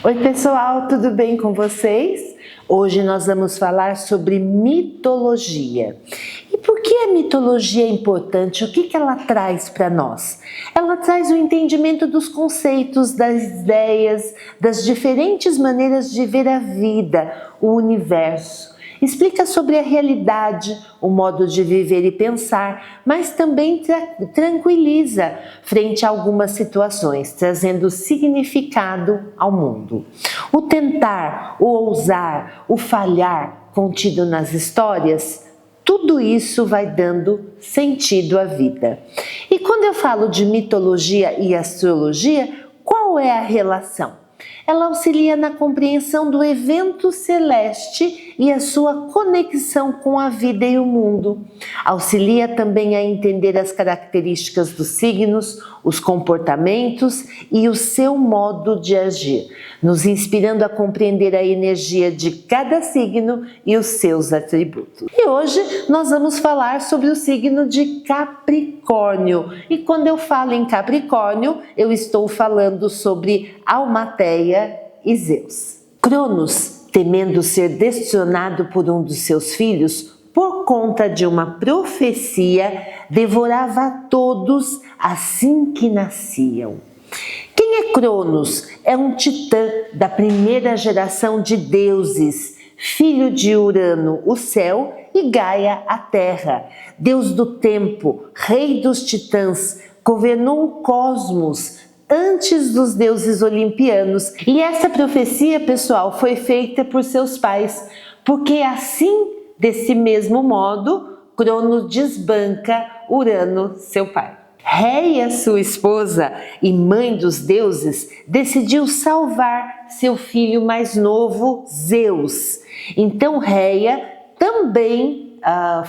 Oi pessoal, tudo bem com vocês? Hoje nós vamos falar sobre mitologia. E por que a mitologia é importante? O que ela traz para nós? Ela traz o entendimento dos conceitos, das ideias, das diferentes maneiras de ver a vida, o universo. Explica sobre a realidade, o modo de viver e pensar, mas também tranquiliza frente a algumas situações, trazendo significado ao mundo. O tentar, o ousar, o falhar contido nas histórias, tudo isso vai dando sentido à vida. E quando eu falo de mitologia e astrologia, qual é a relação? Ela auxilia na compreensão do evento celeste e a sua conexão com a vida e o mundo. Auxilia também a entender as características dos signos, os comportamentos e o seu modo de agir, nos inspirando a compreender a energia de cada signo e os seus atributos. E hoje nós vamos falar sobre o signo de Capricórnio. E quando eu falo em Capricórnio, eu estou falando sobre Almateia e Zeus. Cronos, temendo ser destronado por um dos seus filhos, por conta de uma profecia, devorava a todos assim que nasciam. Quem é Cronos? É um titã da primeira geração de deuses, filho de Urano, o céu, e Gaia, a terra. Deus do tempo, rei dos titãs, governou o cosmos antes dos deuses olimpianos. E essa profecia, pessoal, foi feita por seus pais, porque assim, desse mesmo modo, Cronos desbanca Urano, seu pai. Réia, sua esposa e mãe dos deuses, decidiu salvar seu filho mais novo, Zeus. Então Réia, também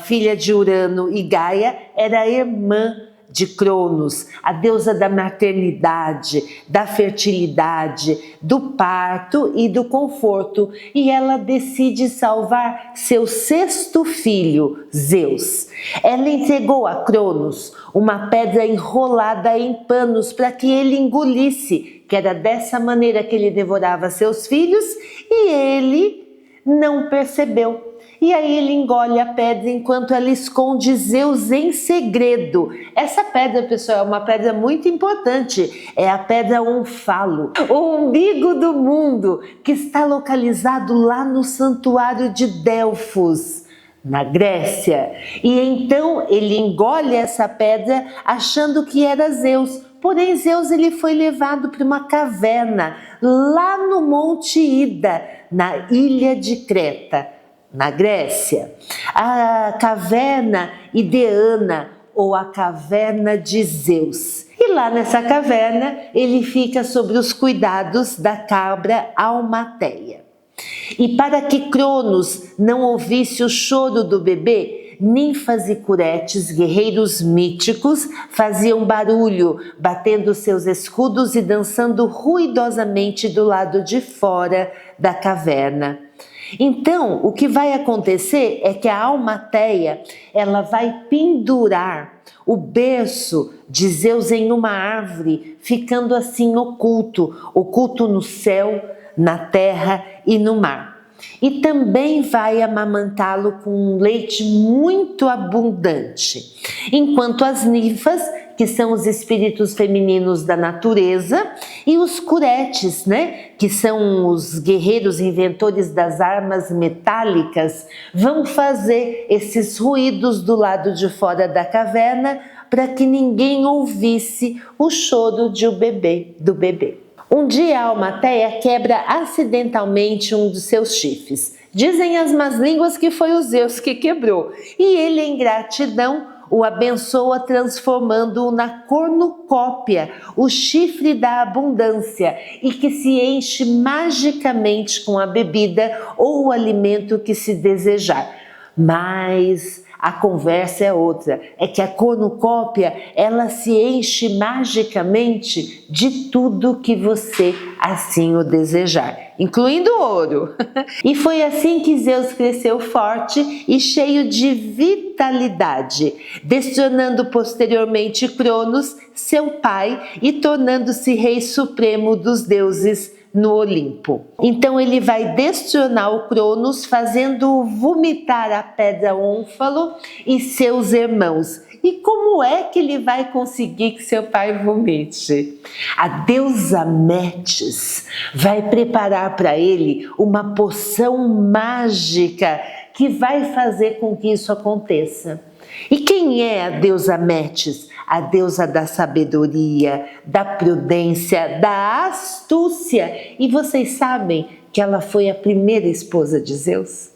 filha de Urano e Gaia, era irmã de Cronos, a deusa da maternidade, da fertilidade, do parto e do conforto, e ela decide salvar seu sexto filho, Zeus. Ela entregou a Cronos uma pedra enrolada em panos para que ele engolisse, que era dessa maneira que ele devorava seus filhos, e ele não percebeu. E aí ele engole a pedra enquanto ela esconde Zeus em segredo. Essa pedra, pessoal, é uma pedra muito importante. É a pedra Onfalo, o umbigo do mundo, que está localizado lá no santuário de Delfos, na Grécia. E então ele engole essa pedra achando que era Zeus. Porém, Zeus ele foi levado para uma caverna lá no Monte Ida, na ilha de Creta, na Grécia. A caverna Ideana, ou a caverna de Zeus. E lá nessa caverna ele fica sob os cuidados da cabra Almateia. E para que Cronos não ouvisse o choro do bebê, ninfas e curetes, guerreiros míticos, faziam barulho, batendo seus escudos e dançando ruidosamente do lado de fora da caverna. Então, o que vai acontecer é que a Almateia, ela vai pendurar o berço de Zeus em uma árvore, ficando assim oculto no céu, na terra e no mar. E também vai amamantá-lo com um leite muito abundante, enquanto as ninfas, que são os espíritos femininos da natureza, e os curetes, que são os guerreiros inventores das armas metálicas, vão fazer esses ruídos do lado de fora da caverna para que ninguém ouvisse o choro do bebê. Um dia a Almateia quebra acidentalmente um dos seus chifres. Dizem as más línguas que foi o Zeus que quebrou, e ele, em gratidão, o abençoa transformando-o na cornucópia, o chifre da abundância, e que se enche magicamente com a bebida ou o alimento que se desejar. Mas a conversa é outra, é que a cornucópia, ela se enche magicamente de tudo que você assim o desejar, incluindo ouro. E foi assim que Zeus cresceu forte e cheio de vitalidade, destronando posteriormente Cronos, seu pai, e tornando-se rei supremo dos deuses no Olimpo. Então ele vai destronar o Cronos, fazendo vomitar a pedra Ônfalo e seus irmãos. E como é que ele vai conseguir que seu pai vomite? A deusa Metis vai preparar para ele uma poção mágica que vai fazer com que isso aconteça. E quem é a deusa Metis? A deusa da sabedoria, da prudência, da astúcia. E vocês sabem que ela foi a primeira esposa de Zeus?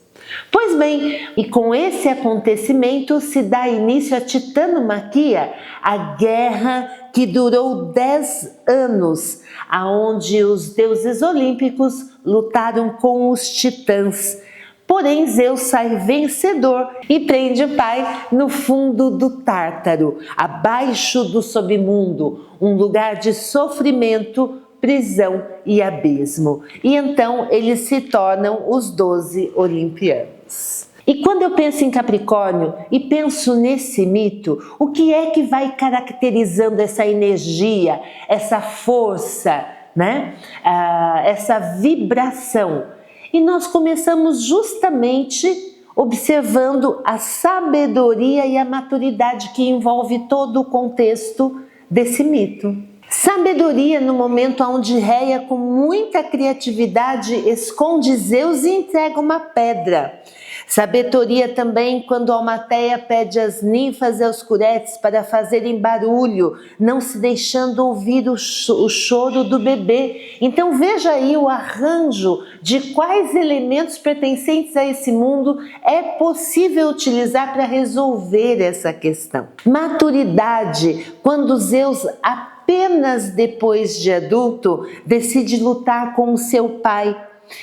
Pois bem, e com esse acontecimento se dá início a Titanomaquia, a guerra que durou 10 anos, aonde os deuses olímpicos lutaram com os titãs. Porém, Zeus sai vencedor e prende o pai no fundo do Tártaro, abaixo do submundo, um lugar de sofrimento, prisão e abismo. E então eles se tornam os 12 olimpianos. E quando eu penso em Capricórnio e penso nesse mito, o que é que vai caracterizando essa energia, essa força, né? Essa vibração? E nós começamos justamente observando a sabedoria e a maturidade que envolve todo o contexto desse mito. Sabedoria no momento onde Reia, com muita criatividade, esconde Zeus e entrega uma pedra. Sabedoria também quando Almateia pede às ninfas e aos curetes para fazerem barulho, não se deixando ouvir o choro do bebê. Então veja aí o arranjo de quais elementos pertencentes a esse mundo é possível utilizar para resolver essa questão. Maturidade, quando Zeus apenas depois de adulto decide lutar com o seu pai.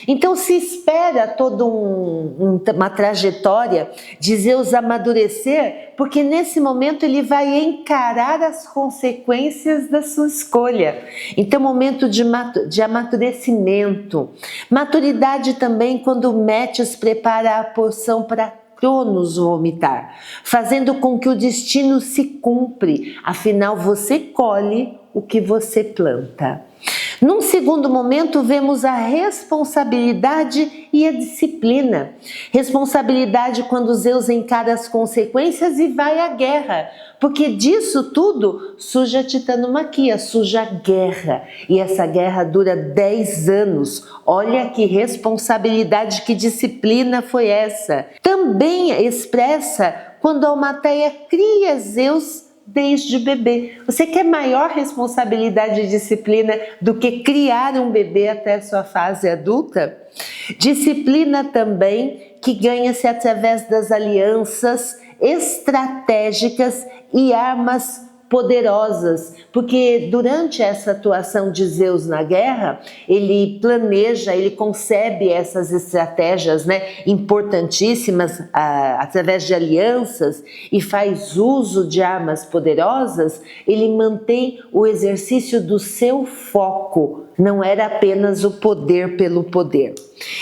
Então se espera toda uma trajetória de Zeus amadurecer, porque nesse momento ele vai encarar as consequências da sua escolha. Então momento de amadurecimento. Maturidade também quando Metis prepara a porção para Cronos vomitar, fazendo com que o destino se cumpre, afinal você colhe o que você planta. Num segundo momento, vemos a responsabilidade e a disciplina. Responsabilidade quando Zeus encara as consequências e vai à guerra, porque disso tudo surge a Titanomaquia, surge a guerra. E essa guerra dura 10 anos. Olha que responsabilidade, que disciplina foi essa. Também expressa quando Almateia cria Zeus desde bebê. Você quer maior responsabilidade e disciplina do que criar um bebê até sua fase adulta? Disciplina também que ganha-se através das alianças estratégicas e armas poderosas, porque durante essa atuação de Zeus na guerra, ele planeja, ele concebe essas estratégias, né, importantíssimas através de alianças e faz uso de armas poderosas. Ele mantém o exercício do seu foco, não era apenas o poder pelo poder.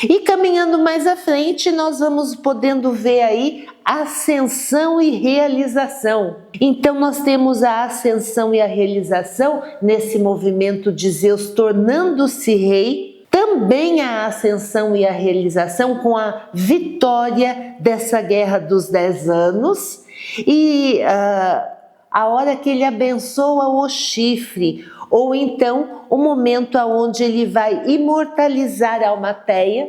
E caminhando mais à frente, nós vamos podendo ver aí ascensão e realização. Então nós temos a ascensão e a realização nesse movimento de Zeus tornando-se rei, também a ascensão e a realização com a vitória dessa guerra dos 10 anos e a hora que ele abençoa o chifre, ou então o momento onde ele vai imortalizar a Almateia,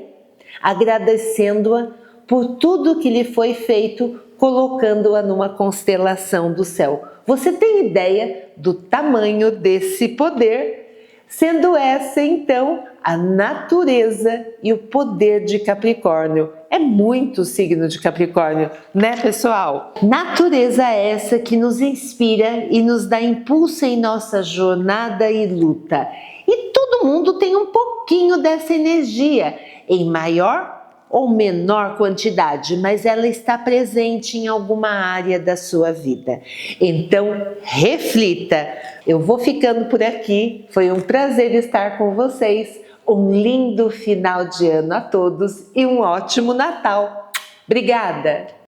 agradecendo-a por tudo que lhe foi feito, colocando-a numa constelação do céu. Você tem ideia do tamanho desse poder? Sendo essa, então, a natureza e o poder de Capricórnio. É muito o signo de Capricórnio, né, pessoal? Natureza essa que nos inspira e nos dá impulso em nossa jornada e luta. E todo mundo tem um pouquinho dessa energia, em maior ou menor quantidade, mas ela está presente em alguma área da sua vida. Então, reflita. Eu vou ficando por aqui. Foi um prazer estar com vocês. Um lindo final de ano a todos e um ótimo Natal. Obrigada!